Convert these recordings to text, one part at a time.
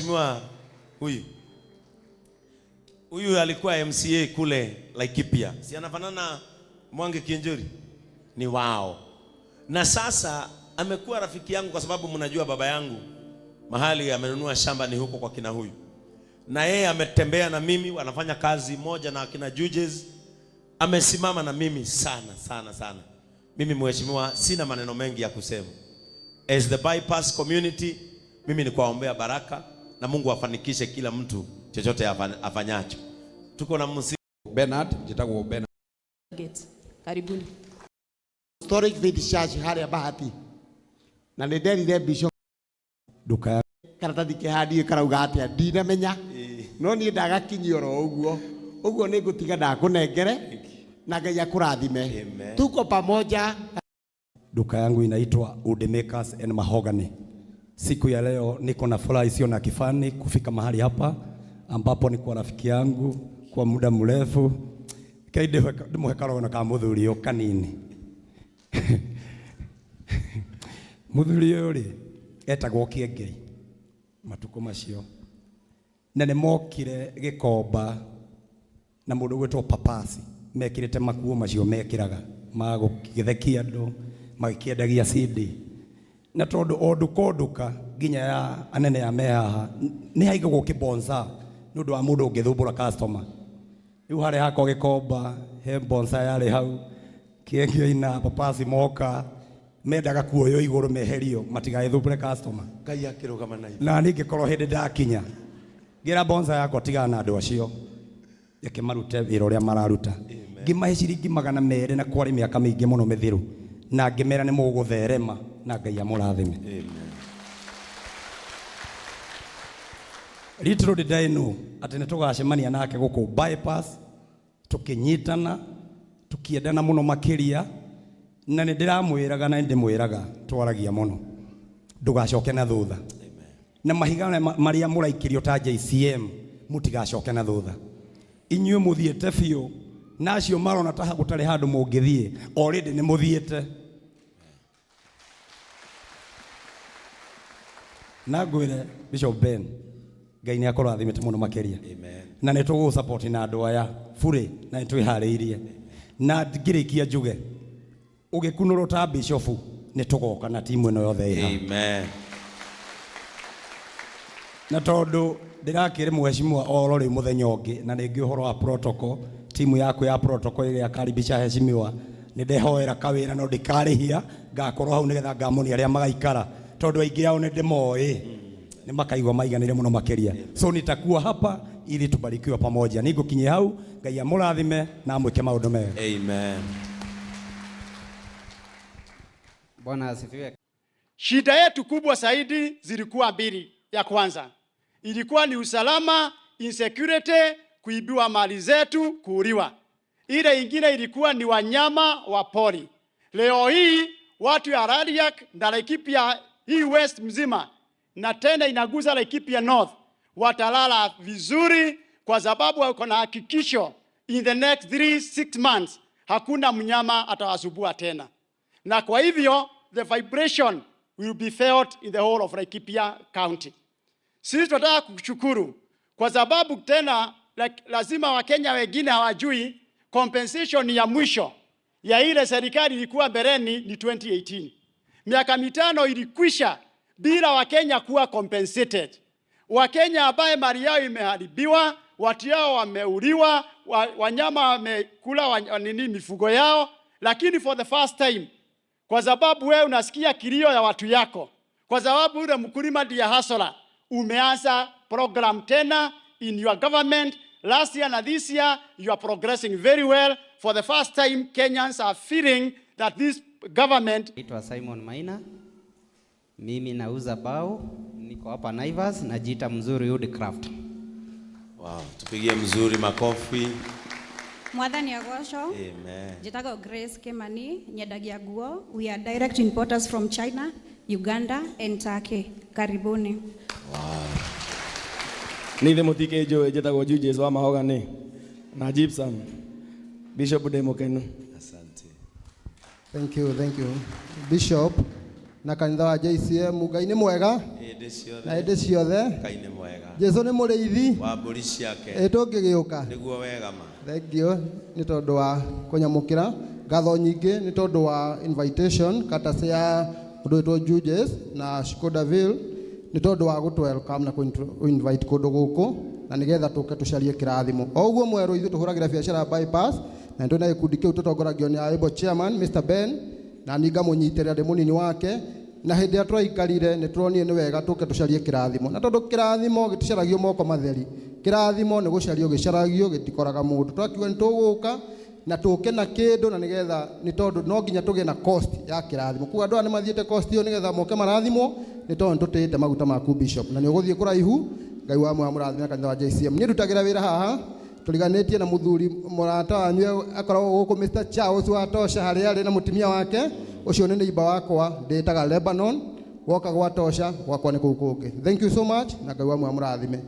Mheshimiwa huyu alikuwa MCA kule Laikipia. Si anafanana Mwangi Kienjuri? Ni wao. Na sasa amekuwa rafiki yangu kwa sababu mnajua baba yangu mahali amenunua shamba ni huko kwa kina huyu. Na yeye ametembea na mimi, wanafanya kazi moja na kina Judges. Amesimama na mimi sana. Mimi mheshimiwa sina maneno mengi ya kusema. As the bypass community, mimi ni kuwaombea baraka na Mungu afanikishe kila mtu chochote afanyacho. Tuko na msi Bernard, jitago Bernard. Karibuni. Historic Faith Church hali Bahati. Na nderire bishop Duka karatathi kihandi karauga atia ndina menya. No ni ndagakinyiro uguo ni ngutiga ndakunengere na Ngai akurathime. Tuko pamoja. Duka yangu inaitwa Wood Makers and Mahogany. Siku ya leo niko na furaha isiyo na kifani kufika mahali hapa ambapo ni kwa rafiki yangu kwa muda mrefu. Kaide muhekaro na kamudhurio kanini. Mudhurio ri etagwo Kiengei matuko macio. Na nemokire gikomba na mundu gwetwo Papasi mekirite makuo macio mekiraga magukitheki andu magikiendagia CD na tondu ondukonduka ginya ya anene ya mehaha ni haigagwo kibonza ni undu wa mundu ungithumbura customer riu hari hako gikomba he bonza yari hau Kiengei na Papasi moka mendaga kuoyo iguru meherio matigagithumbure customer Ngai akirugama na na ningikorwo hindi ndakinya gira bonza yako tigana na andu acio yake marute wira uria mararuta ngimahe ciringi 200 na kwari miaka mingi muno mithiru na ngimera ni mugutherema na Ngai amurathime. Amen. Little did I know ati nitugacemania nake guku bypass tukinyitana tukiendana muno makiria na ndiramwiraga na ndimwiraga twaragia muno ndugacoke na thutha. Na mahiga maria muraikirio ta JCM mutigacoke na thutha. Inyuĩ muthiĩte biũ nacio marona ta gũtarĩ handũ mũngĩthiĩ already nĩ mũthiĩte. Na ngwĩre Bishop Ben Ngai nĩ akũrathimĩte mũno makĩria. Na nĩ tũgũ support na andũ aya bure na nĩ twĩharĩirie. Na ngĩrĩkia njuge ũgĩkunũrwo ta bishop nĩ tũgoka na timu ĩno yothe ĩha. Amen. Na tondu ndirakire mheshimiwa orori muthenya ungi na ningi uhoro wa protocol timu yaku ya protocol ile yakaribisha heshimiwa ni ndehoera kawira no ndikarihia ngakorwo hau nigetha ngamoni aria magaikara tondu aingi yao ni ndimoi ni makaigwa maiganire muno makeria so nitakuwa hapa ili tubarikiwe pamoja nigukinye hau Ngai amurathime na amwike maundu mega. Amen. Bwana asifiwe. Shida yetu kubwa zaidi zilikuwa mbili. Ya kwanza ilikuwa ni usalama, insecurity, kuibiwa mali zetu, kuuliwa. Ile ingine ilikuwa ni wanyama wa pori. Leo hii watu ya Radiac na Laikipia hii west mzima na tena inaguza Laikipia north watalala vizuri kwa sababu wako na hakikisho in the next 3-6 months hakuna mnyama atawasumbua tena. Na kwa hivyo the vibration will be felt in the whole of Laikipia County. Sisi tunataka kushukuru kwa sababu tena lazima Wakenya wengine hawajui compensation ya mwisho ya ile serikali ilikuwa bereni ni 2018. Miaka 5 ilikwisha bila Wakenya kuwa compensated. Wakenya ambaye mali yao imeharibiwa, watu yao wameuliwa, wanyama wamekula mifugo yao, lakini for the first time kwa sababu wewe unasikia kilio ya watu yako, kwa sababu ule mkulima ndiye hustler, umeanza program tena in your government. Last year and this year you are progressing very well. For the first time Kenyans are feeling that this government. Naitwa Simon Maina. Mimi nauza bao, niko hapa Naivas, najiita Mzuri Woodcraft. Wow, tupigie Mzuri makofi. Mwathani agocwo. Amen. Jitago Grace Kemani, nyendagia nguo. We are direct importers from China, Uganda and Turkey. Karibuni. Wow. Nithe mutike jo jitago Judges wa Mahogany na Gypsum. Bishop Demokenu. Asante. Thank you. Bishop, na kanitha wa JCM. Ngai nĩ mwega na hĩndĩ ciothe. Ngai nĩ mwega. Jesu nĩ mũrĩithi wa mbũri ciake. Tũngĩgĩũka nĩguo wega ma. Thank you nĩ tondũ wa kũnyamũkĩra. Ngatho nyingĩ nĩ tondũ wa invitation katase ya mũndũ wĩtwo Judges na Skodaville nĩ tondũ wa gũtũ welcome na invite kũndũ gũkũ na nĩgetha tũke tũcarie kĩrathimo. O ũguo mwerũ ithuĩ tũhũragĩra biacara bypass na twĩna gĩkundi kĩu tũtongoragio nĩ able chairman Mr. Ben na ninga mũnyitĩrĩra ndĩ mũnini wake na hĩndĩ ĩrĩa twaikarire nĩ turonire nĩ wega tũke tũcarie kĩrathimo. Na tondũ kĩrathimo gĩticaragio moko matheri, kĩrathimo nĩ gũcario gĩcaragio gĩtikoraga mũndũ. Twakiuga nĩ tũgũka na tũke na kĩndũ na nĩgetha nĩ tondũ no nginya tũgĩe na cost ya kĩrathimo. Kuga andũ nĩ mathiĩte cost ĩyo nĩgetha moke marathimo nĩ tondũ tũtĩĩte maguta maku bishop na nĩ ũgũthiĩ kũraihu. Ngai wa mwe mũrathime kanitha wa JCM. Niĩ ndutagĩra wĩra haha tũriganĩtie na mũthuri mũrata wanyu akoragwo gũkũ Mr. Charles wa Tosha harĩa arĩ na mũtumia wake. Ũcio nĩ neighbor wakwa ndĩtaga Lebanon. Woka gwa Tosha gwakwa nĩ kũu kũngĩ. Thank you so much na Ngai wa mwe mũrathime.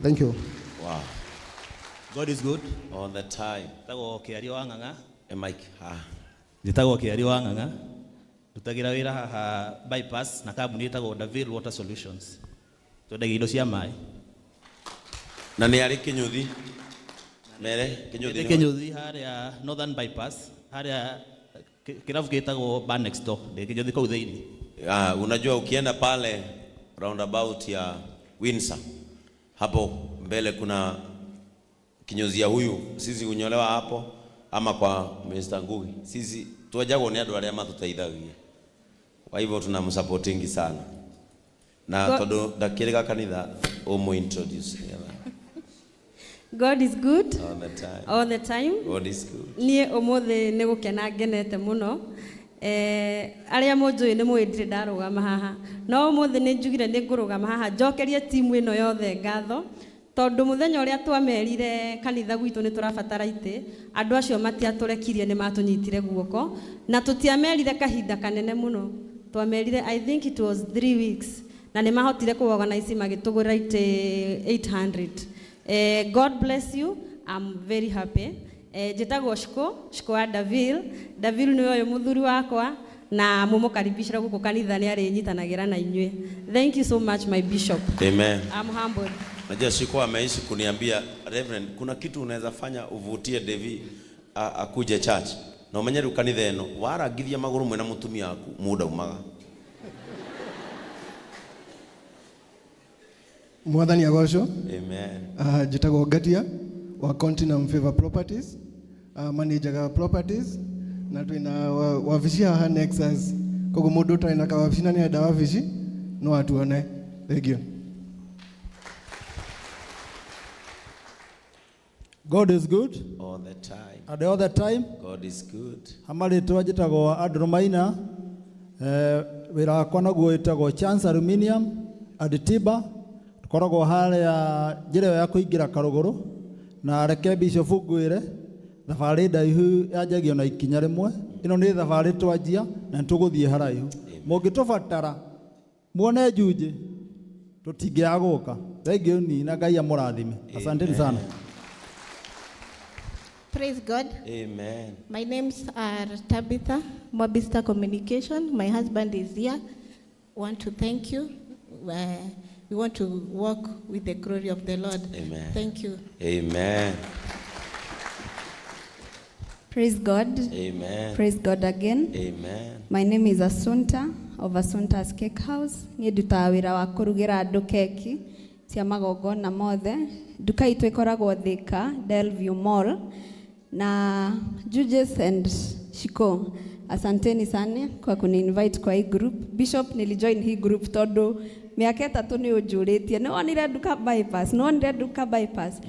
Thank you. Wow. God is good all the time. Tago Kiario Wanganga. Mike ha. Nditago Kiario Wanganga. Ndutagira wĩra haha bypass na kambuni ĩtagwo Daville Water Solutions. Twendagia indo cia maĩ. Na nĩ arĩ Kĩnyuthi. Mere Kĩnyuthi harĩa Northern Bypass harĩa kirafu kitagwo bar next door. Kĩnyuthi kau thĩinĩ. Unajua ukienda pale roundabout ya Windsor hapo mbele kuna kinyozia huyu, sisi unyolewa hapo ama kwa Mr. Ngugi. Sisi tuwajagwo ni andũ arĩa matũteithagia. Kwa hivyo tunamsupportingi sana. Na todo ndakĩrĩga kanitha introduce. God is good all the time. All the time. God is good. Niĩ ũmũthĩ nĩ gũkena ngenete mũno. Arĩa mũnjũĩ nĩ mũĩ ndirĩ ndarũgama haha. No ũmũthĩ nĩ njugire nĩ ngũrũgama haha njokerie timu ĩno yothe ngatho. Tondũ mũthenya ũrĩa twamerire kanitha gwitũ nĩ tũrabatara itĩ, andũ acio matiatũrekirie nĩ matũnyitire guoko na tũtiamerire kahinda kanene mũno. Twamerire I think it was 3 weeks na nĩ mahotire kũorganize magĩtũgũra itĩ 800. God bless you. I'm very happy. Njĩtagwo Shiko wa Daville. Daville nĩ ũyũ mũthuri wakwa na mũmũkaribicira gũkũ kanitha nĩ arĩ nyitanagĩra na inyuĩ. Thank you so much my bishop. Amen. I'm humbled. Najua Shiko ameishi kuniambia Reverend, kuna kitu unaweza fanya uvutie Devi akuje church. Na umenyere kanitha eno waragithia maguru mwena mutumia waku muda umaga. Mwathani agocwo. Amen. Njĩtagwo Gatia wa Continental Favor Properties, manager properties na twina wabici haha Nexus. Koguo mũndũ ũtarĩ na kawabici na nĩ enda wabici no atuone. Thank you. God is good all the time. And all the time. God is good. Hamarĩtwa njĩtagwo Andrew Maina. Wĩra wakwa naguo wĩtagwo Chance Aluminium Aditiba. Tukoragwo harĩa njĩra ya kũingĩra Karũgũrũ na reke Bishop ngwĩre thabarĩ ndaihu yanjagio na ikinya rĩmwe. Ĩno nĩ thabarĩ twanjia na tũgũthiĩ haraihu. Mũngĩtũbatara muone njunjĩ tũtingĩaga gũka. Thank you ni na Ngai amũrathime. Asanteni sana. Praise God. Amen. My names are Tabitha, Mobista Communication. My husband is here. Want to thank you. We want to walk with the glory of the Lord. Amen. Thank you. Amen. Praise God. Amen. Praise God again. Amen. My name is Asunta of Asunta's Cake House. Niĩ ndutaga wĩra wa kũrugĩra andũ keki cia magongona mothe. Nduka itũ ĩkoragwo Thika, Delview Mall. Na Judges and Shiko, asanteni sana kwa kuni-invite kwa hii group. Bishop nilijoin hii group todo miaka 3 ni ũnjũrĩtie. No onire duka bypass, no onire duka bypass.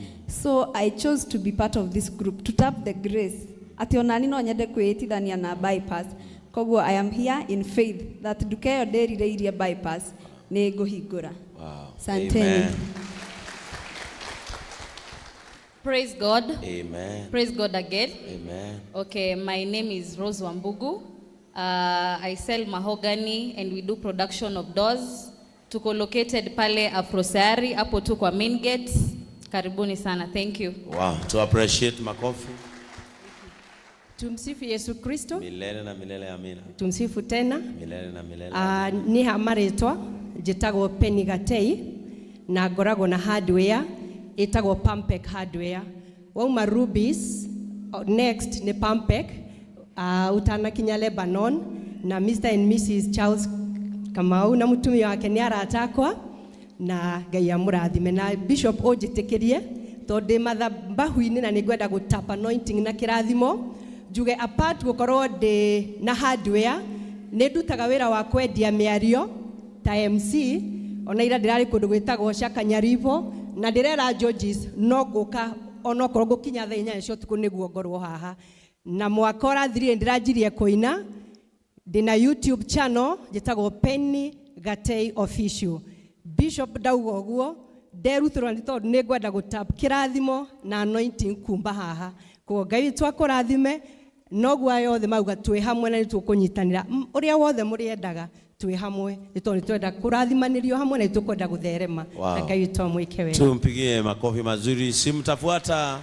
So I chose to be part of this group to tap the grace. Ati onani no nyende kwĩtithania na bypass. Koguo I am here in faith that duka yo ndĩrire bypass nĩ ngũhingũra. Wow. Asanteni. Amen. Praise God. Amen. Praise God again. Amen. Okay, my name is Rose Wambugu. I sell mahogany and we do production of doors. Tuko located pale Afrosari, hapo tu kwa main gates. Karibuni sana. Thank you. Wow, to appreciate makofi. Tumsifu Yesu Kristo. Milele na milele, amina. Tumsifu tena. Milele na milele. Ni hamaretwa njĩtagwo Penny Gatei na ngoragwo na hardware ĩtagwo Pampec hardware. Wauma Rubies, next ni Pampec, utanakinya Lebanon na Mr. and Mrs. Charles Kamau na mũtumia wake nĩ aratakwa na Ngai amũrathime na Bishop ũnjĩtĩkĩrie tondũ mathabahu-inĩ na nĩngwenda gũtap anointing na kĩrathimo njuge apart gũkorwo ndĩ na hardware nĩ ndutaga wĩra wa kwendia mĩario ta MC ona ira ndĩrarĩ kũndũ gwĩtagwo Shakanyarivo na ndĩrera Georges no ngũka onokorwo ngũkinya thaa 4 cia ũtukũ nĩguo ngorwo haha na mwaka ũrathirire ndĩranjirie kũina ndĩna YouTube channel njĩtagwo Penny Gatei Official. Bishop ndauga ũguo nderutĩrwo nĩ tondũ nĩ ngwenda gũtap kĩrathimo na anointing kumba haha koguo Ngai witũ akũrathime noguo yothe mauga twĩ hamwe na nĩtũkũnyitanĩra ũrĩa wothe mũrĩendaga twĩ hamwe nĩ tondũ nĩtwenda kũrathimanĩrio hamwe na nĩtũkwenda gũtherema na Ngai witũ amwĩke wega. Tumpigie makofi mazuri. Simtafuata